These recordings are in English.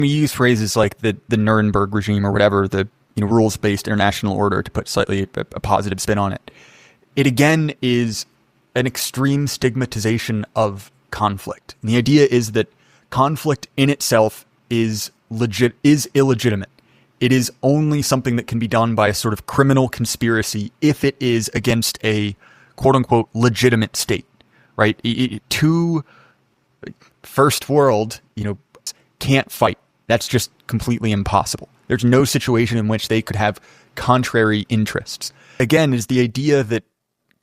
We use phrases like the Nuremberg regime or whatever, the rules-based international order, to put slightly a positive spin on it. It again is an extreme stigmatization of conflict. And the idea is that conflict in itself is illegitimate. It is only something that can be done by a sort of criminal conspiracy if it is against a quote-unquote legitimate state, right? Two first world, can't fight. That's just completely impossible. There's no situation in which they could have contrary interests. Again, is the idea that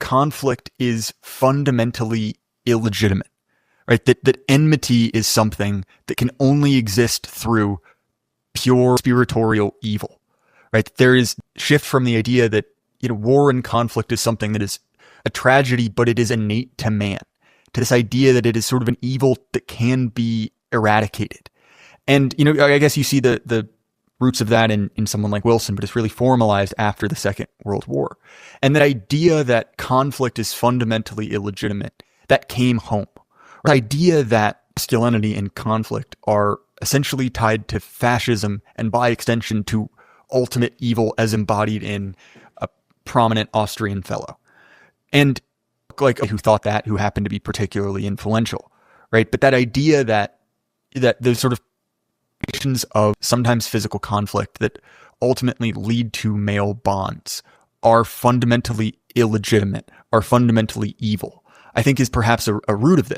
conflict is fundamentally illegitimate, right? That enmity is something that can only exist through pure spiritual evil, right? There is shift from the idea that war and conflict is something that is a tragedy, but it is innate to man, to this idea that it is sort of an evil that can be eradicated. And I guess you see the roots of that in someone like Wilson, but it's really formalized after the Second World War. And that idea that conflict is fundamentally illegitimate, that came home. The idea that masculinity and conflict are essentially tied to fascism and by extension to ultimate evil as embodied in a prominent Austrian fellow. And like who thought that, who happened to be particularly influential, right? But that idea that the sort of of sometimes physical conflict that ultimately lead to male bonds are fundamentally illegitimate, are fundamentally evil, I think is perhaps a root of this.